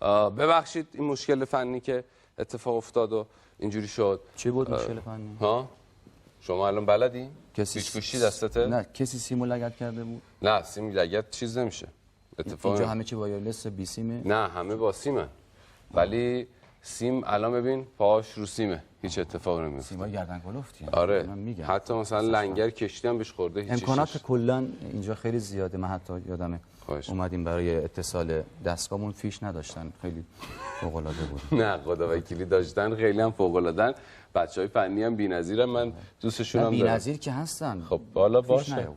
ببخشید این مشکل فنی که اتفاق افتاد و اینجوری شد. چی بود مشکل فنی؟ ها شما الان بلدی؟ کسی پیشگوشی دستته؟ نه کسی سیمو لگد کرده بود؟ نه سیم لگد چیز نمیشه. اتفاق اینجا همه چی وایرلس بی سیمه؟ نه همه با سیمه. ولی سیم الان ببین پاش رو سیمه، هیچ اتفاقی نمیفته. سیمای گردن کلفتی. آره حتی مثلا لنگر کشتی هم بهش خورده هیچ. امکانات کلا اینجا خیلی زیاده. من حتی یادمه اومدیم برای اتصال دستگاهمون فیش نداشتن، خیلی فوق العاده بود. نه خدا وکیلی داشتن، خیلی هم فوق العاده‌ن. بچهای فنی هم بی‌نظیرن، من دوستشون هم دارم. بی‌نظیر که هستن. خب حالا باشه،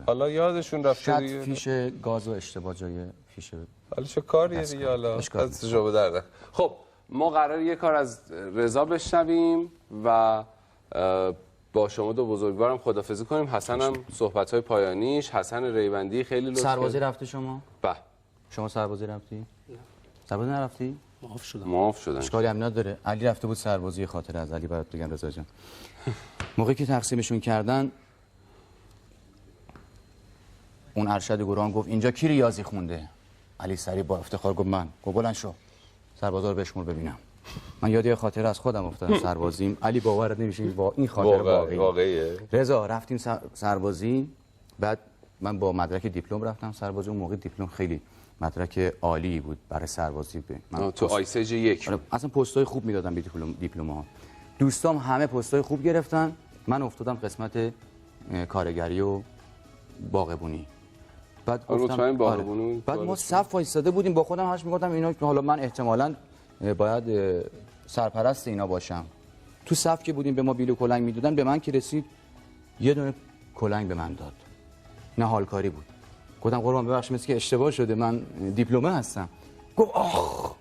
حالا یادشون رفته دیگه. فیش گاز و اشتباه جای فیش. حالا چه کاریه دیگه، حالا از جواب درده. خب ما قرار یه کار از رضا بشنویم و با شما دو بزرگوارم خدافظی کنیم. حسن هم صحبت‌های پایانیش. حسن ریوندی خیلی لطف سربازی رفته شما؟ بله. شما سربازی رفتی؟ نه. سربازی نرفتی؟ معاف شدم. اشکالی هم نداره. علی رفته بود سربازی، خاطر از علی برات بگم رضا جان. موقعی که تقسیمشون کردن اون ارشد گروهان گفت اینجا کی ریاضی خونده؟ علی سری با افتخار گفت من. گفت بلند شو. سربازا رو بشمور ببینم. من یاد خاطره از خودم افتادم سربازیم. علی باور نمیشه با این خاطره واقعیه. رضا رفتیم سربازی، بعد من با مدرک دیپلم رفتم سربازی. اون موقع دیپلم خیلی مدرک عالی بود برای سربازی. من تو آیسج 1 اصلا پستای خوب میدادم به دیپلم‌ها. دوستام همه پستای خوب گرفتن، من افتادم قسمت کارگری و باغبونی. بعد گفتم باغبونی. بعد ما صف وایساده بودیم، با خودم هاش میگفتم اینا حالا من احتمالاً باید سرپرست اینا باشم. تو صف که بودیم به ما بیل و کلنگ میدادن، به من که رسید یه دونه کلنگ به من داد. نه حالکاری بود. گفتم قربان ببخشید مثل که اشتباه شده، من دیپلمه هستم. گفت آخ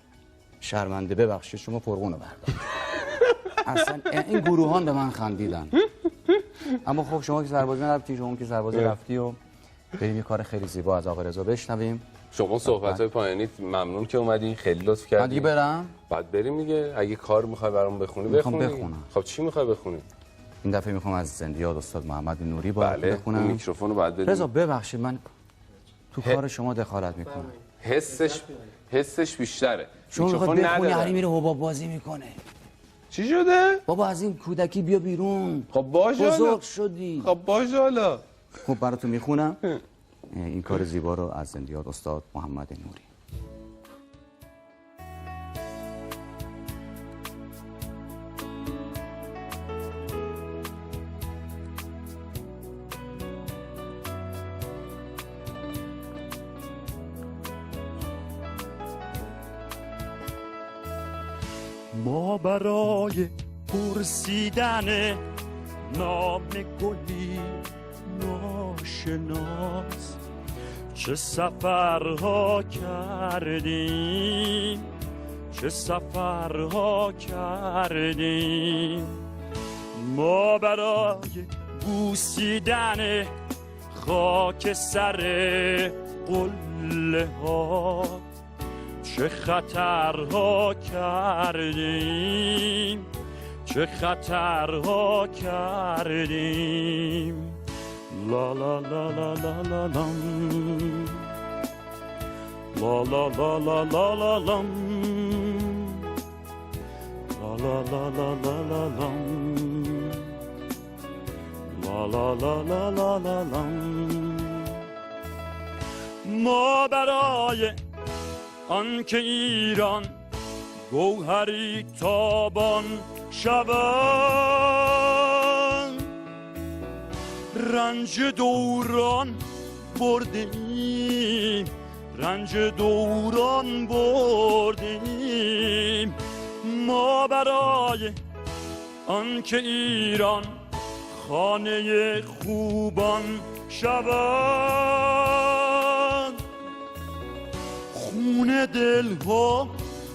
شرمنده ببخشید شما فرغونو بردار. اصلا این گروهان به من خندیدن. اما خب شما که سربازی نرفتی، شما که سربازی رفتی و بریم یه کار خیلی زیبا از آقا رضا بشنویم. شما صحبت‌های پایانی ممنون که اومدی، خیلی لطف کردی. من دیگه برم؟ بعد بریم دیگه. اگه کار می‌خوای برام بخونی بخونم. خب چی می‌خوای بخونی؟ این دفعه می‌خوام از زنده یاد استاد محمد نوری باید بخونم. میکروفون رو بعد بدیم. رضا ببخشید من تو کار شما دخالت میکنم. حسش بیشتره. شما میخواد بخونی هری میره حباب بازی میکنه. چی شده؟ بابا از این کودکی بیا بیرون. خب باشه بزرگ شدی. خب باشه حالا. خب براتون میخونم این کار زیبا رو از زنده یاد استاد محمد نوری. ما برای پرسیدن نام گلی ناشناس چه سفرها کردیم، چه سفرها کردیم. ما برای بوسیدن خاک سر قله ها چه خطرها کردیم، چه خطرها کردیم. لا لا لا لا لا لا لام، لا لا لا لا لا لا لام، لا لا لا لا لا لا لام، لا لا لا لا لا لا لام. ما برای آنکه ایران گوهری تابان شود رنج دوران بردیم، رنج دوران بردیم. ما برای آنکه ایران خانه خوبان شود خون دل ها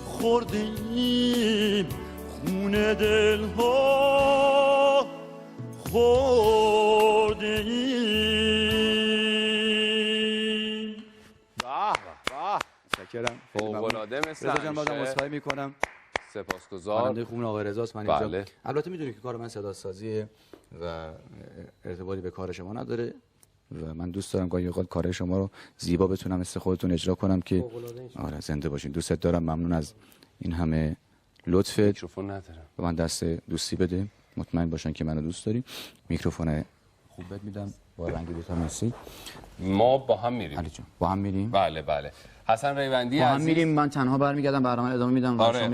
خوردیم، خون دل ها خوردیم. به به شکرم. فوق‌العاده مثل رضا جان بازم عذرخواهی میکنم. سپاسگزار. خواننده خوب آقای رضاست. من بله. اینجا البته میدونید که کار من صدا سازیه و ارتباطی به کار شما نداره. و من دوست دارم گاهی اوقات کار شما رو زیبا بتونم مثل خودتون اجرا کنم که آره زنده باشین. دوستت دارم، ممنون از این همه لطفت. میکروفون ندارم. به من دست دوستی بده، مطمئن باشن که منو دوست داری. میکروفون خوب بهت میدم با رنگ ویتامین سی. ما با هم میریم. علی جان با هم میریم. بله بله. حسن ریوندی با هم عزیز. میریم، من تنها برمیگردم برنامه ادامه میدم. آره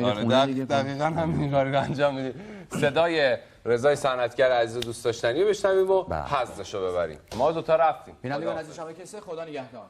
دقیقاً همین کارو رو انجام میدیم. صدای رضای صنعتگر عزیز دوست داشتنی رو بشنویم و حظشو ببریم. ما دوتا رفتیم. بینندگان عزیز شبکه 3 خدا نگهدار.